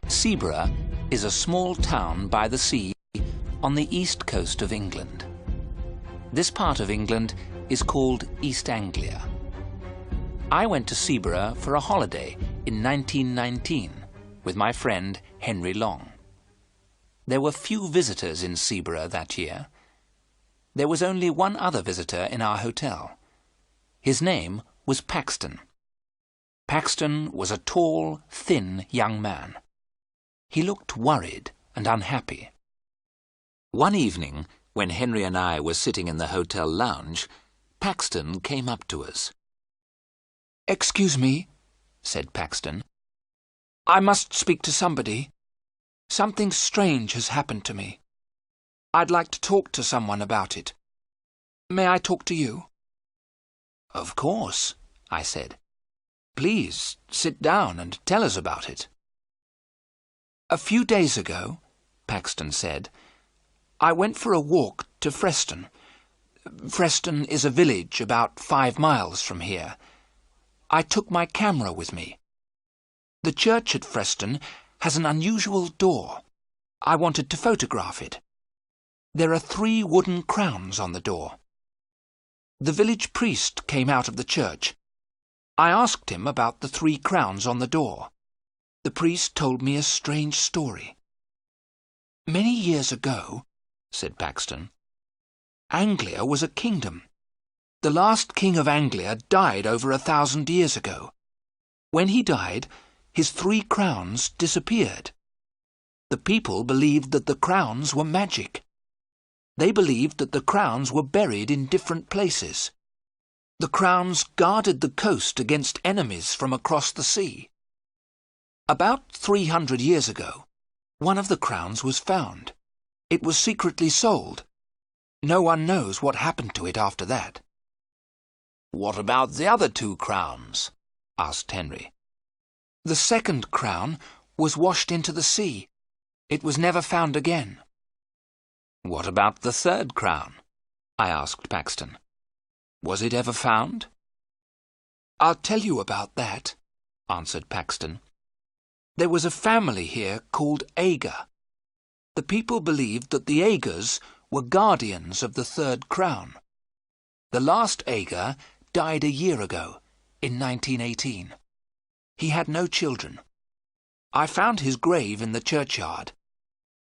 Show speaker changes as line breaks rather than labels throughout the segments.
Seaburgh is a small town by the sea on the east coast of England. This part of England is called East Anglia. I went to Seaburgh for a holiday in 1919 with my friend Henry Long. There were few visitors in Seaburgh that year. There was only one other visitor in our hotel. His name was Paxton. Paxton was a tall, thin young man. He looked worried and unhappy. One evening, when Henry and I were sitting in the hotel lounge, Paxton came up to us.
"Excuse me," said Paxton. "I must speak to somebody. Something strange has happened to me. I'd like to talk to someone about it. May I talk to you?"
"Of course," I said. "Please sit down and tell us about it."
"A few days ago," Paxton said, "I went for a walk to Freston. Freston is a village about 5 miles from here. I took my camera with me. The church at Freston has an unusual door. I wanted to photograph it. There are 3 wooden crowns on the door. The village priest came out of the church. I asked him about the 3 crowns on the door. The priest told me a strange story. Many years ago, said Paxton, Anglia was a kingdom. The last king of Anglia died over 1,000 years ago. When he died, his 3 crowns disappeared. The people believed that the crowns were magic. They believed that the crowns were buried in different places. The crowns guarded the coast against enemies from across the sea. About 300 years ago, one of the crowns was found. It was secretly sold. No one knows what happened to it after that."
"What about the other 2 crowns?" asked Henry.
"The second crown was washed into the sea. It was never found again."
"What about the 3rd crown?" I asked Paxton. "Was it ever found?"
"I'll tell you about that," answered Paxton. "There was a family here called Ager. The people believed that the Agers were guardians of the 3rd crown. The last Ager died a year ago, in 1918. He had no children. I found his grave in the churchyard.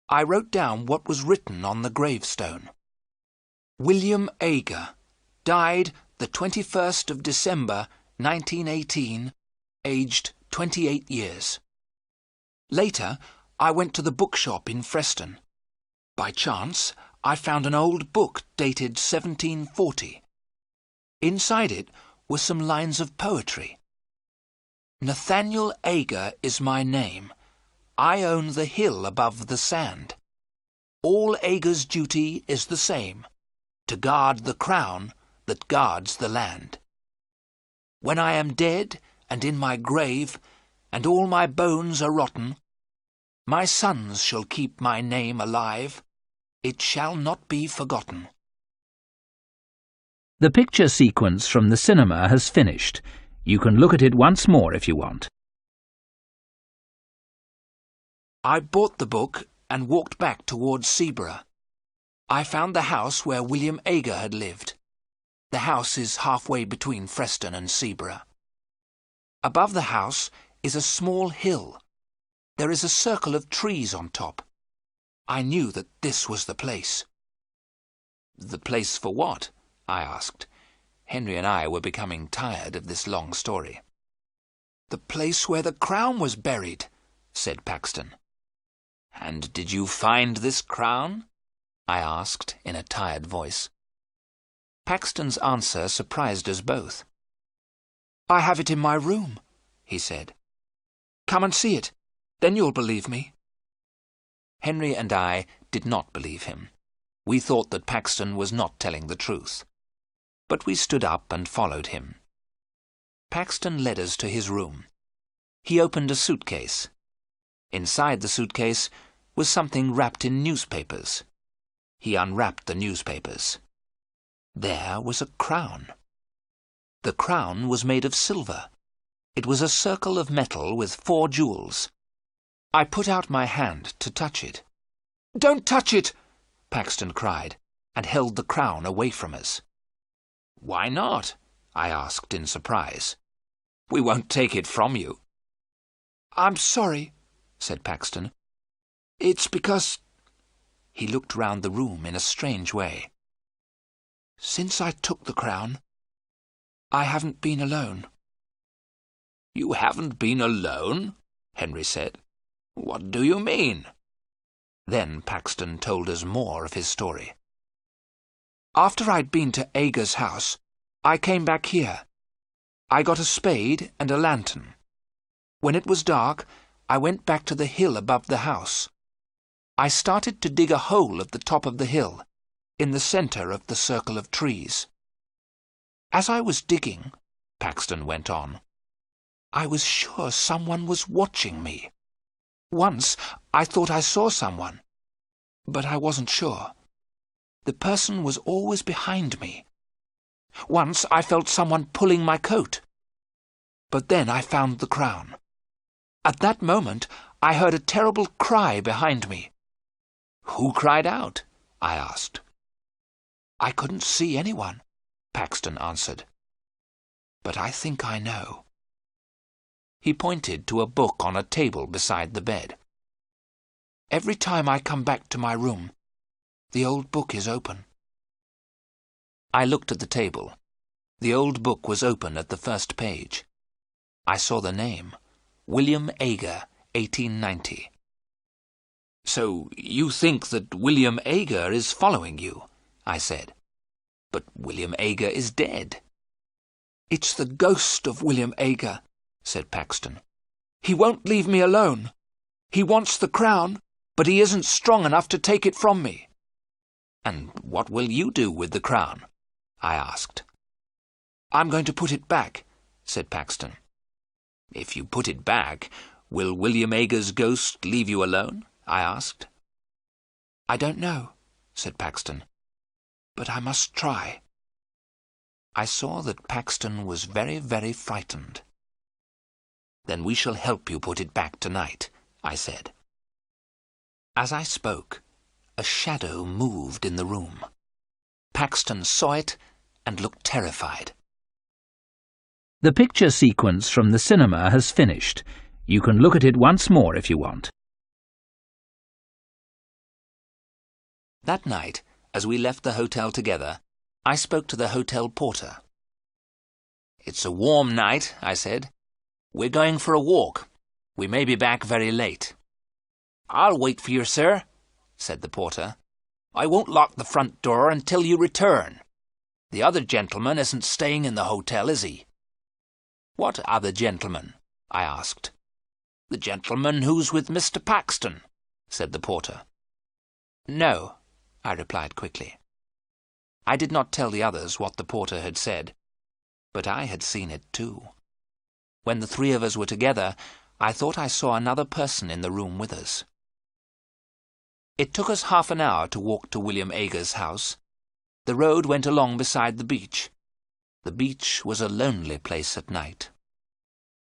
I wrote down what was written on the gravestone. William Ager died the 21st of December, 1918, aged 28 years. Later, I went to the bookshop in Freston. By chance, I found an old book dated 1740. Inside it were some lines of poetry. "Nathaniel Ager is my name. I own the hill above the sand. All Ager's duty is the same, to guard the crown that guards the land. When I am dead and in my grave, and all my bones are rotten, my sons shall keep my name alive. It shall not be forgotten."
The picture sequence from the cinema has finished. You can look at it once more if you want.
I bought the book and walked back towards Seaburgh. I found the house where William Ager had lived. The house is halfway between Freston and Seaburgh. Above the house is a small hill. There is a circle of trees on top. I knew that this was the place.
"The place for what?" I asked. Henry and I were becoming tired of this long story.
"The place where the crown was buried," said Paxton.
"And did you find this crown?" I asked in a tired voice. Paxton's answer surprised us both.
"I have it in my room," he said. "Come and see it, then you'll believe me."
Henry and I did not believe him. We thought that Paxton was not telling the truth. But we stood up and followed him. Paxton led us to his room. He opened a suitcase. Inside the suitcase was something wrapped in newspapers. He unwrapped the newspapers. There was a crown. The crown was made of silver. It was a circle of metal with 4 jewels.
I put out my hand to touch it. "Don't touch it!" Paxton cried, and held the crown away from us. "Why not?" I asked in surprise. "We won't take it from you." "I'm sorry," said Paxton. "It's because—" He looked round the room in a strange way. "Since I took the crown, I haven't been alone." "You haven't been alone?" Henry said. "What do you mean?" Then Paxton told us more of his story. "After I'd been to Aga's house, I came back here. I got a spade and a lantern. When it was dark, I went back to the hill above the house. I started to dig a hole at the top of the hill, in the centre of the circle of trees. As I was digging," Paxton went on, "I was sure someone was watching me. Once I thought I saw someone, but I wasn't sure. The person was always behind me. Once I felt someone pulling my coat. But then I found the crown. At that moment I heard a terrible cry behind me." "Who cried out?" I asked. "I couldn't see anyone," Paxton answered. "But I think I know." He pointed to a book on a table beside the bed. "Every time I come back to my room, the old book is open." I looked at the table. The old book was open at the first page. I saw the name, William Aga, 1890. "So you think that William Aga is following you?" I said. "But William Aga is dead." "It's the ghost of William Aga," said Paxton. "He won't leave me alone. He wants the crown, but he isn't strong enough to take it from me." "And what will you do with the crown?" I asked. "I'm going to put it back," said Paxton. "If you put it back, will William Aga's ghost leave you alone?" I asked. "I don't know," said Paxton, "but I must try." I saw that Paxton was very, very frightened. "Then we shall help you put it back tonight," I said. As I spoke, a shadow moved in the room. Paxton saw it and looked terrified.
The picture sequence from the cinema has finished. You can look at it once more if you want.
That night, as we left the hotel together, I spoke to the hotel porter. "It's a warm night," I said. "We're going for a walk. We may be back very late." "I'll wait for you, sir," said the porter. "I won't lock the front door until you return. The other gentleman isn't staying in the hotel, is he?" "What other gentleman?" I asked. "The gentleman who's with Mr. Paxton," said the porter. "No," I replied quickly. I did not tell the others what the porter had said, but I had seen it too. When the three of us were together, I thought I saw another person in the room with us. It took us half an hour to walk to William Aga's house. The road went along beside the beach. The beach was a lonely place at night.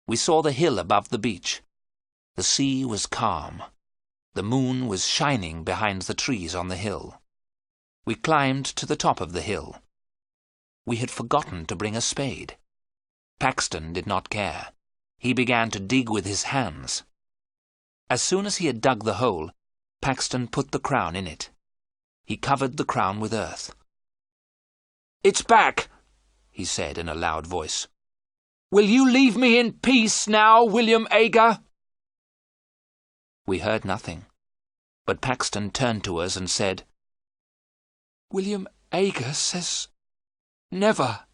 We saw the hill above the beach. The sea was calm. The moon was shining behind the trees on the hill. We climbed to the top of the hill. We had forgotten to bring a spade. Paxton did not care. He began to dig with his hands. As soon as he had dug the hole, Paxton put the crown in it. He covered the crown with earth. "It's back," he said in a loud voice. "Will you leave me in peace now, William Aga?" We heard nothing, but Paxton turned to us and said, "William Aga says never."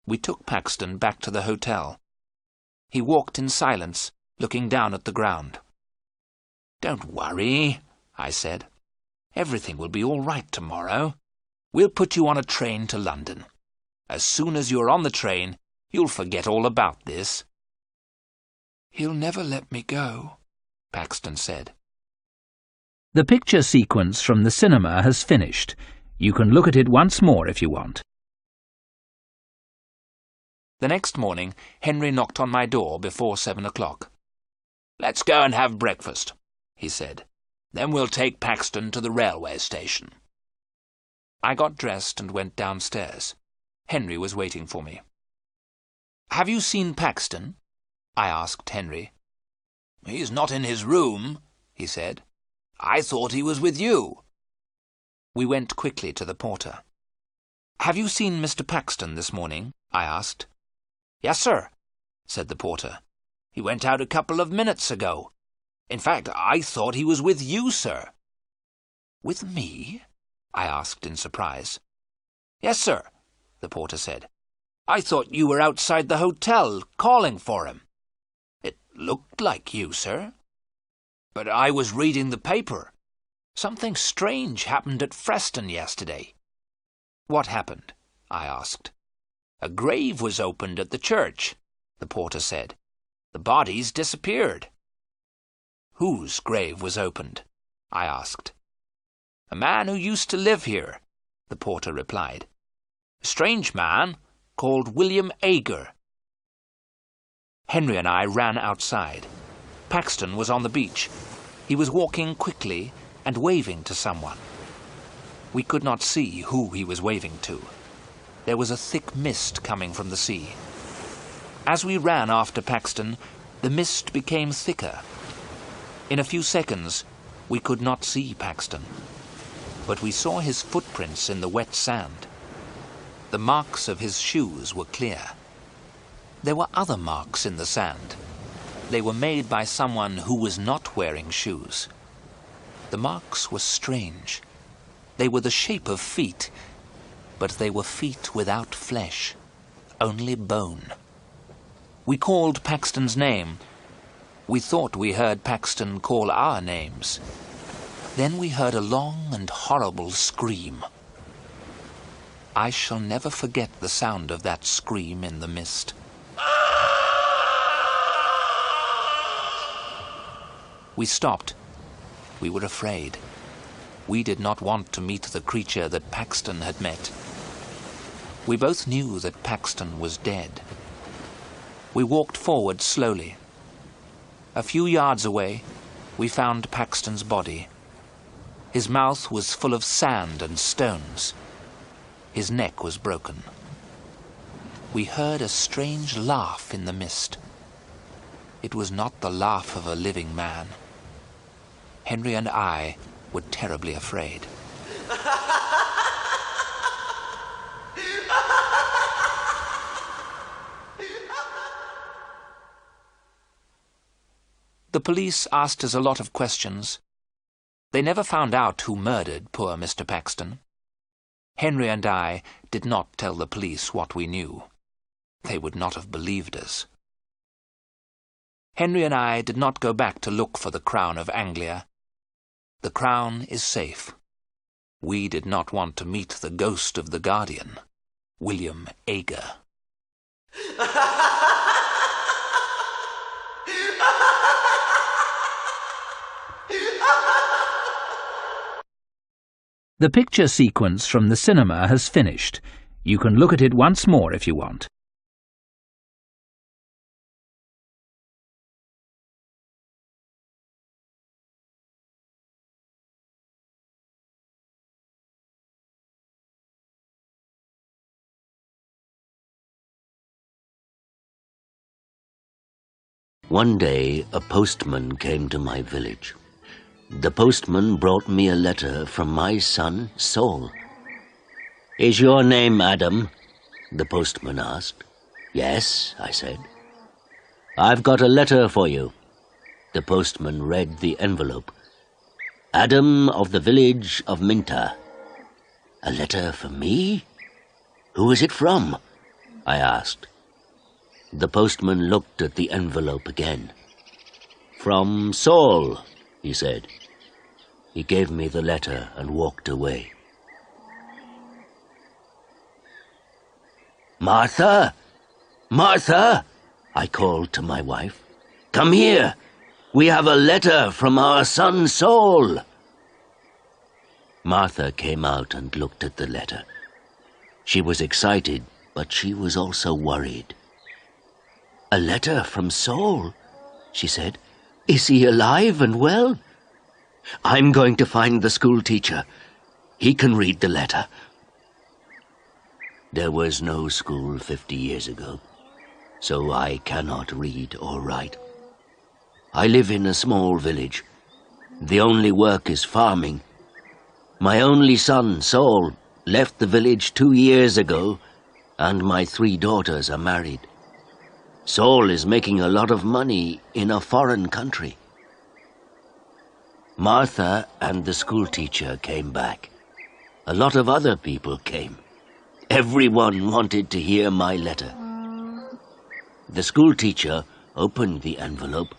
We took Paxton back to the hotel. He walked in silence, looking down at the ground. "Don't worry," I said. "Everything will be all right tomorrow. We'll put you on a train to London. As soon as you're on the train, you'll forget all about this." "He'll never let me go," Paxton said.
The picture sequence from the cinema has finished. You can look at it once more if you want.
The next morning, Henry knocked on my door before 7 o'clock. "Let's go and have breakfast," he said. "Then we'll take Paxton to the railway station."
I got dressed and went downstairs. Henry was waiting for me.
"Have you seen Paxton?" I asked Henry. "He's not in his room," he said. "I thought he was with you."
We went quickly to the porter. "Have you seen Mr. Paxton this morning?" I asked.
"Yes, sir," said the porter. "He went out a couple of minutes ago. In fact, I thought he was with you, sir."
"With me?" I asked in surprise.
"Yes, sir," the porter said. "I thought you were outside the hotel calling for him. It looked like you, sir. But I was reading the paper. Something strange happened at Freston yesterday."
"What happened?" I asked.
"A grave was opened at the church," the porter said. "The bodies disappeared."
"Whose grave was opened?" I asked.
"A man who used to live here," the porter replied. "A strange man called William Ager."
Henry and I ran outside. Paxton was on the beach. He was walking quickly and waving to someone. We could not see who he was waving to. There was a thick mist coming from the sea. As we ran after Paxton, the mist became thicker. In a few seconds, we could not see Paxton, but we saw his footprints in the wet sand. The marks of his shoes were clear. There were other marks in the sand. They were made by someone who was not wearing shoes. The marks were strange. They were the shape of feet, but they were feet without flesh, only bone. We called Paxton's name. We thought we heard Paxton call our names. Then we heard a long and horrible scream. I shall never forget the sound of that scream in the mist. We stopped. We were afraid. We did not want to meet the creature that Paxton had met. We both knew that Paxton was dead. We walked forward slowly. A few yards away, we found Paxton's body. His mouth was full of sand and stones. His neck was broken. We heard a strange laugh in the mist. It was not the laugh of a living man. Henry and I were terribly afraid. The police asked us a lot of questions. They never found out who murdered poor Mr. Paxton. Henry and I did not tell the police what we knew. They would not have believed us. Henry and I did not go back to look for the crown of Anglia. The crown is safe. We did not want to meet the ghost of the guardian, William Ager.
The picture sequence from the cinema has finished. You can look at it once more if you want.
One day, a postman came to my village. The postman brought me a letter from my son, Saul. "Is your name Adam?" the postman asked. "Yes," I said. "I've got a letter for you." The postman read the envelope. "Adam of the village of Minta." "A letter for me? Who is it from?" I asked. The postman looked at the envelope again. "From Saul," he said. He gave me the letter and walked away. "Martha! Martha!" I called to my wife. "Come here! We have a letter from our son Saul." Martha came out and looked at the letter. She was excited, but she was also worried. "A letter from Saul?" she said. Is he alive and well? I'm going to find the school teacher. He can read the letter. There was no school 50 years ago, so I cannot read or write. I live in a small village. The only work is farming. My only son, Saul, left the village 2 years ago, and my 3 daughters are married. Saul is making a lot of money in a foreign country. Martha and the schoolteacher came back. A lot of other people came. Everyone wanted to hear my letter. The schoolteacher opened the envelope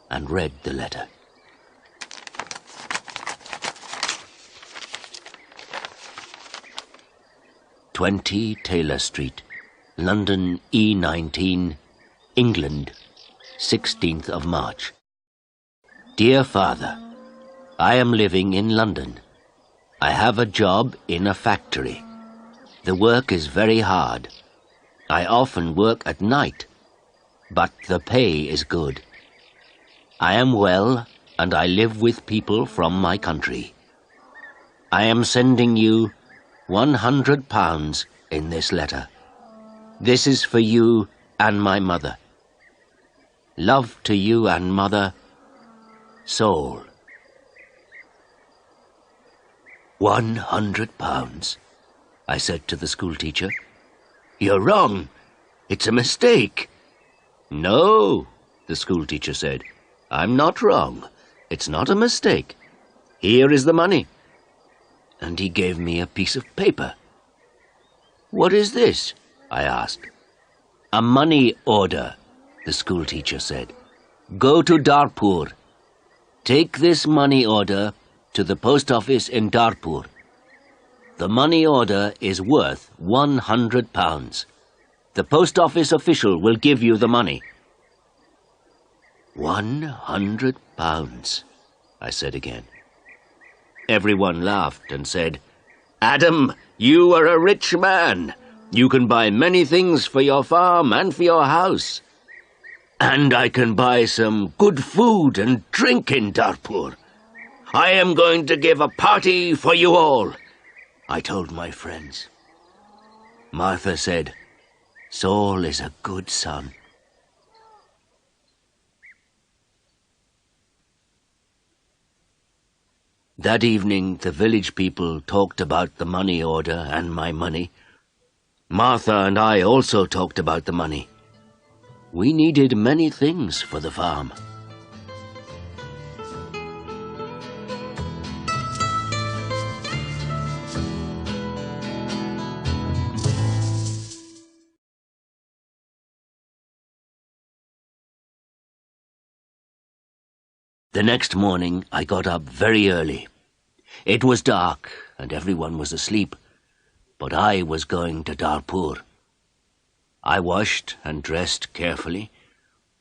and read the letter. "20 Taylor Street, London E19, England, 16th of March. Dear Father, I am living in London. I have a job in a factory. The work is very hard. I often work at night, but the pay is good. I am well, and I live with people from my country. I am sending you £100 in this letter. This is for you and my mother. Love to you and mother, Saul." £100, I said to the schoolteacher. "You're wrong. It's a mistake." "No," the schoolteacher said. "I'm not wrong. It's not a mistake. Here is the money." And he gave me a piece of paper. "What is this?" I asked. "A money order," the schoolteacher said. "Go to Darpur. Take this money order to the post office in Darpur. The money order is worth £100. The post office official will give you the money." £100, I said again. Everyone laughed and said, "Adam, you are a rich man. You can buy many things for your farm and for your house. And I can buy some good food and drink in Darpur. I am going to give a party for you all," I told my friends. Martha said, "Saul is a good son." That evening, the village people talked about the money order and my money. Martha and I also talked about the money. We needed many things for the farm. The next morning, I got up very early. It was dark and everyone was asleep, but I was going to Darpur. I washed and dressed carefully.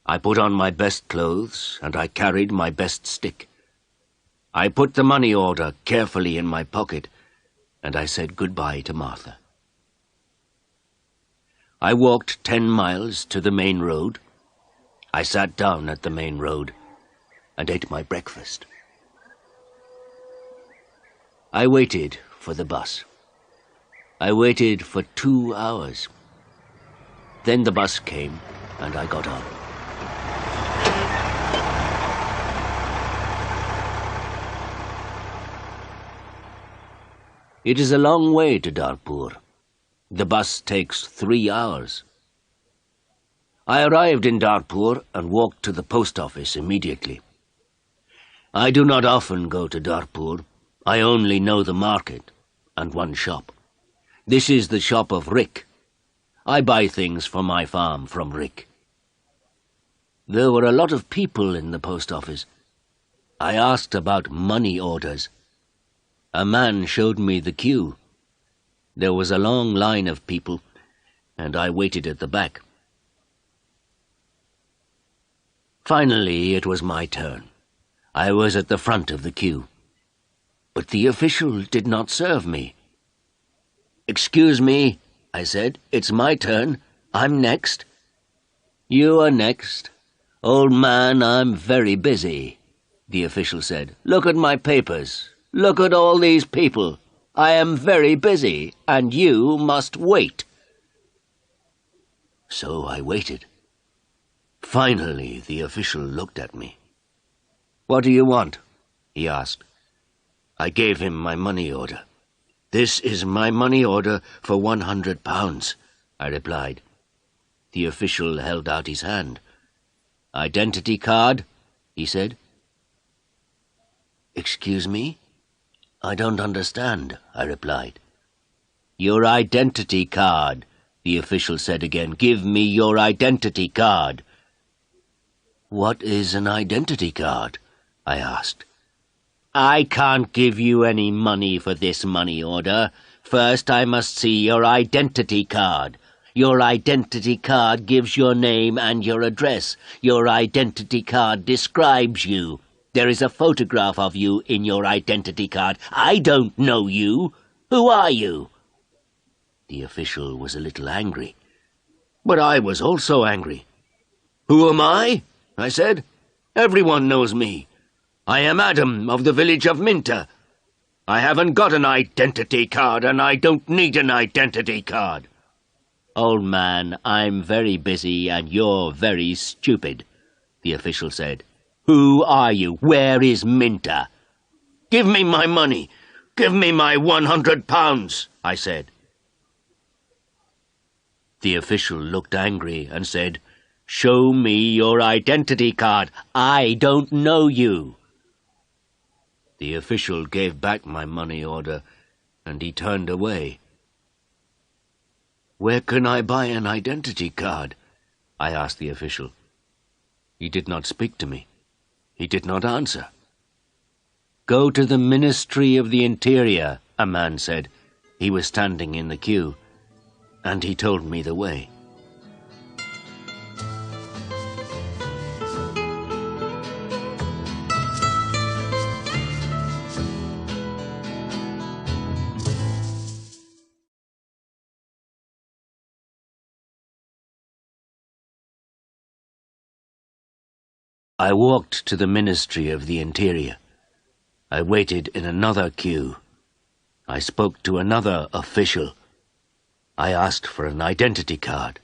I put on my best clothes and I carried my best stick. I put the money order carefully in my pocket and I said goodbye to Martha. I walked 10 miles to the main road. I sat down at the main road and ate my breakfast. I waited for the bus. I waited for 2 hours. Then the bus came and I got on. It is a long way to Darpur. The bus takes 3 hours. I arrived in Darpur and walked to the post office immediately. I do not often go to Darpur. I only know the market and one shop. This is the shop of Rick. I buy things for my farm from Rick. There were a lot of people in the post office. I asked about money orders. A man showed me the queue. There was a long line of people, and I waited at the back. Finally, it was my turn. I was at the front of the queue. But the official did not serve me. "Excuse me," I said. "It's my turn. I'm next." "You are next. "Old man, I'm very busy," the official said. "Look at my papers. Look at all these people. I am very busy, and you must wait." So I waited. Finally, the official looked at me. "What do you want?" he asked. I gave him my money order. "This is my money order for £100, I replied. The official held out his hand. "Identity card?" he said. "Excuse me? I don't understand," I replied. "Your identity card," the official said again. "Give me your identity card." "What is an identity card?" I asked. "I can't give you any money for this money order. First, I must see your identity card. Your identity card gives your name and your address. Your identity card describes you. There is a photograph of you in your identity card. I don't know you. Who are you?" The official was a little angry. But I was also angry. "Who am I?" I said. "Everyone knows me. I am Adam of the village of Minter. I haven't got an identity card, and I don't need an identity card." "Old man, I'm very busy and you're very stupid," the official said. "Who are you? Where is Minter?" "Give me my money. Give me my £100, I said. The official looked angry and said, "Show me your identity card. I don't know you." The official gave back my money order, and he turned away. "Where can I buy an identity card?" I asked the official. He did not speak to me. He did not answer. "Go to the Ministry of the Interior," a man said. He was standing in the queue, and he told me the way. I walked to the Ministry of the Interior. I waited in another queue. I spoke to another official. I asked for an identity card.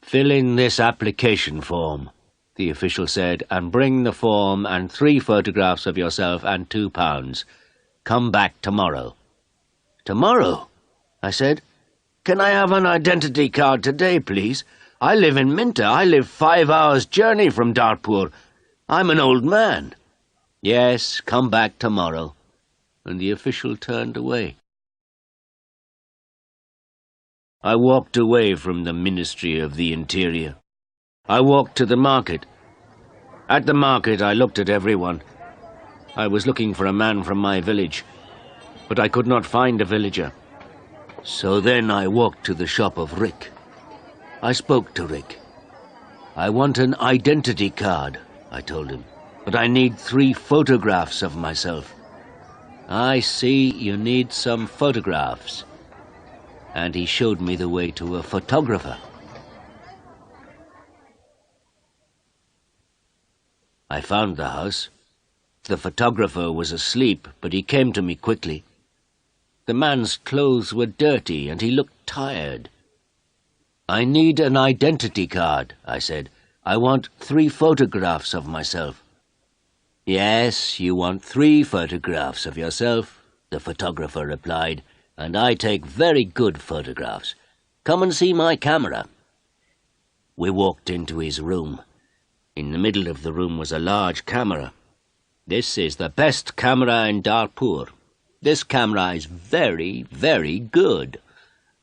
"Fill in this application form," the official said, "and bring the form and 3 photographs of yourself and £2. Come back tomorrow." "Tomorrow?" I said. "Can I have an identity card today, please? I live in Minter. I live 5 hours' journey from Dartpoor. I'm an old man." "Yes, come back tomorrow." And the official turned away. I walked away from the Ministry of the Interior. I walked to the market. At the market, I looked at everyone. I was looking for a man from my village, but I could not find a villager. So then I walked to the shop of Rick. I spoke to Rick. "I want an identity card," I told him, "but I need 3 photographs of myself." "I see you need some photographs." And he showed me the way to a photographer. I found the house. The photographer was asleep, but he came to me quickly. The man's clothes were dirty and he looked tired. "I need an identity card," I said. "I want 3 photographs of myself." "Yes, you want 3 photographs of yourself," the photographer replied, "and I take very good photographs. Come and see my camera." We walked into his room. In the middle of the room was a large camera. "This is the best camera in Dartpoor. This camera is very, very good,"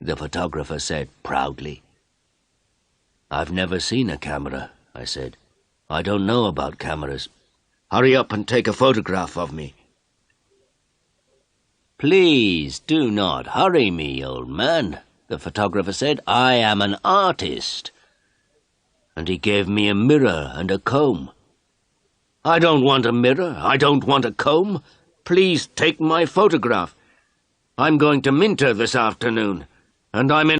the photographer said proudly. "I've never seen a camera," I said. "I don't know about cameras. Hurry up and take a photograph of me." "Please do not hurry me, old man," the photographer said. "I am an artist." And he gave me a mirror and a comb. "I don't want a mirror. I don't want a comb. Please take my photograph. I'm going to Minter this afternoon, and I'm in